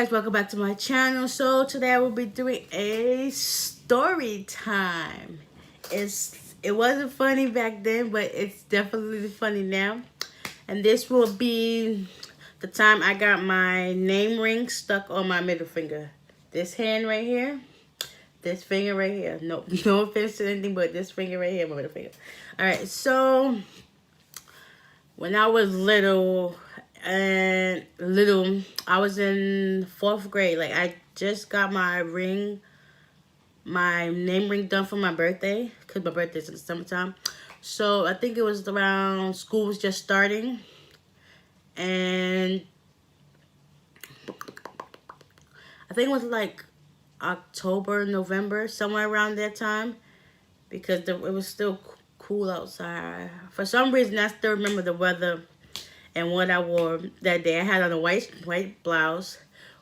guys, welcome back to my channel. So today I will be doing a story time. It wasn't funny back then, but it's definitely funny now. And this will be the time I got my name ring stuck on my middle finger. This hand right here, this finger right here. No offense to anything, but this finger right here, my middle finger. All right, so when I was little, I was in 4th grade. Like, I just got my name ring done for my birthday, because my birthday's in the summertime. So I think it was around, school was just starting, and I think it was like October, November, somewhere around that time, because it was still cool outside. For some reason, I still remember the weather and what I wore that day. I had on a white blouse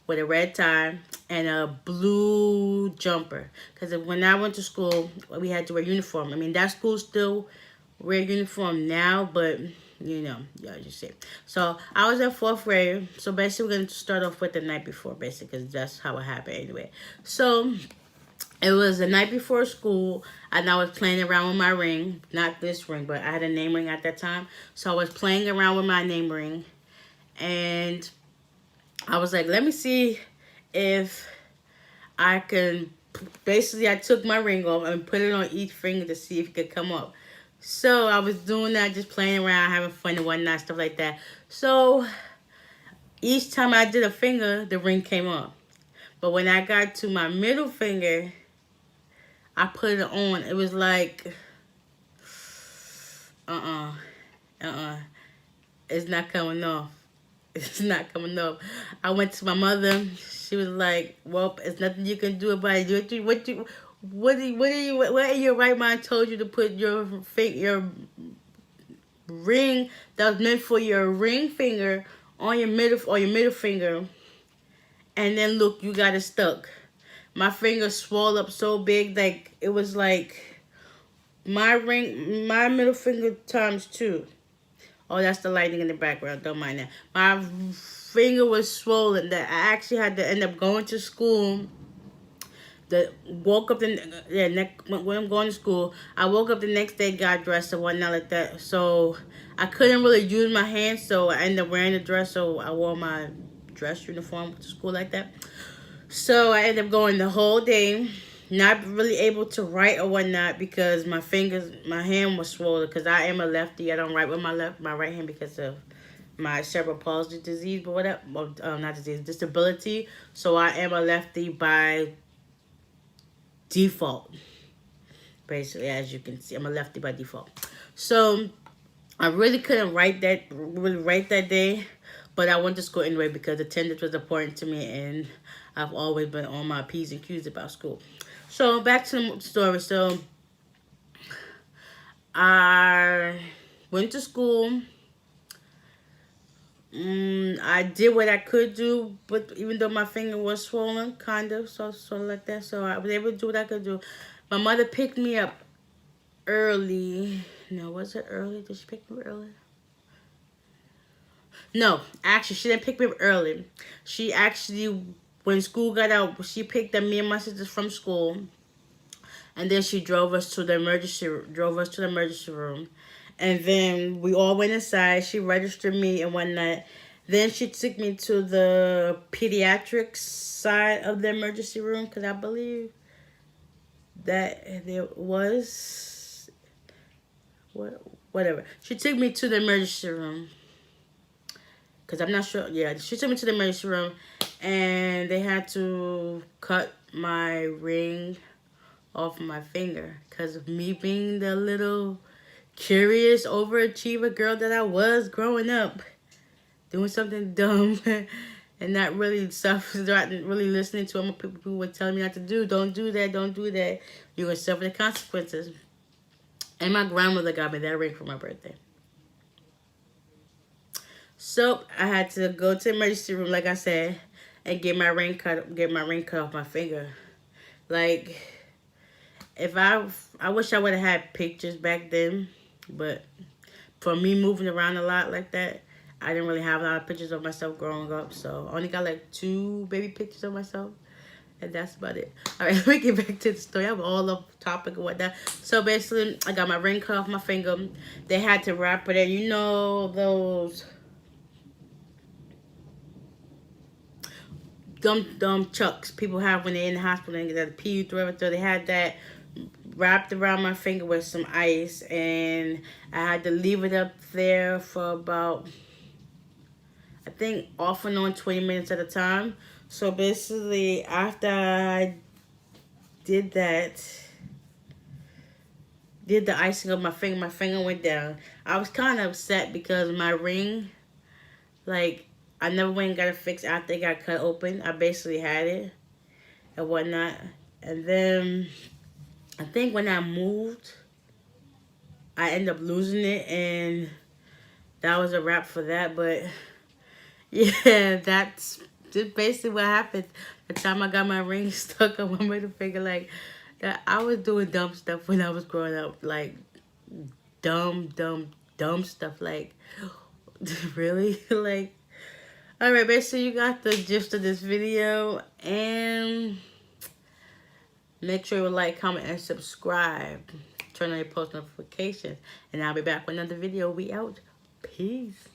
with a red tie and a blue jumper. Because when I went to school, we had to wear uniform. I mean, that school still wear uniform now, but you know, y'all just see. So I was in 4th grade. So basically, we're going to start off with the night before, basically, because that's how it happened anyway. So it was the night before school, and I was playing around with my ring. Not this ring, but I had a name ring at that time. So I was playing around with my name ring, and I was like, let me see if I can... Basically, I took my ring off and put it on each finger to see if it could come up. So I was doing that, just playing around, having fun and whatnot, stuff like that. So each time I did a finger, the ring came up. But when I got to my middle finger, I put it on. It was like, it's not coming off. It's not coming off. I went to my mother. She was like, well, it's nothing you can do about it. What in your right mind told you to put your ring that was meant for your ring finger on your middle finger, and then look, you got it stuck. My finger swelled up so big, like it was like my middle finger times 2. Oh, that's the lighting in the background. Don't mind that. My finger was swollen that I actually had to end up going to school. When I'm going to school, I woke up the next day, got dressed and whatnot like that. So I couldn't really use my hands, so I ended up wearing a dress. So I wore my dress uniform to school like that. So I ended up going the whole day, not really able to write or whatnot because my hand was swollen. Because I am a lefty, I don't write with my right hand because of my cerebral palsy disease, but whatever, not disease, disability. So I am a lefty by default. Basically, as you can see, I'm a lefty by default. So I really couldn't write that day, but I went to school anyway because attendance was important to me, and I've always been on my P's and Q's about school. So back to the story. So I went to school. I did what I could do, but even though my finger was swollen, kind of, so like that. So I was able to do what I could do. My mother picked me up early. No, was it early? Did she pick me up early? No, actually, she didn't pick me up early. She actually, when school got out, she picked up me and my sisters from school, and then she drove us to the emergency room. And then we all went inside. She registered me and whatnot. Then she took me to the pediatrics side of the emergency room because I believe that there was whatever. She took me to the emergency room because I'm not sure. Yeah, she took me to the emergency room, and they had to cut my ring off my finger because of me being the little curious overachiever girl that I was growing up, doing something dumb and not really listening to what people were telling me not to do. Don't do that, you're gonna suffer the consequences. And my grandmother got me that ring for my birthday. So I had to go to the emergency room, like I said, and get my ring cut off my finger. Like, if I wish I would have had pictures back then. But for me moving around a lot like that, I didn't really have a lot of pictures of myself growing up, so I only got like 2 baby pictures of myself. And that's about it. All right, let me get back to the story. I'm all off topic and whatnot. So basically, I got my ring cut off my finger. They had to wrap it in. You know those dumb chucks people have when they're in the hospital and get a pee through everything. They had that wrapped around my finger with some ice, and I had to leave it up there for about, I think, off and on 20 minutes at a time. So basically, after I did that, did the icing of my finger went down. I was kind of upset because my ring, like, I never went and got it fixed after it got cut open. I basically had it and whatnot. And then I think when I moved, I ended up losing it, and that was a wrap for that. But yeah, that's just basically what happened. The time I got my ring stuck on my middle finger, like, I was doing dumb stuff when I was growing up, like dumb stuff. Like, really, like. All right, basically you got the gist of this video, and make sure you like, comment, and subscribe. Turn on your post notifications, and I'll be back with another video. We out. Peace.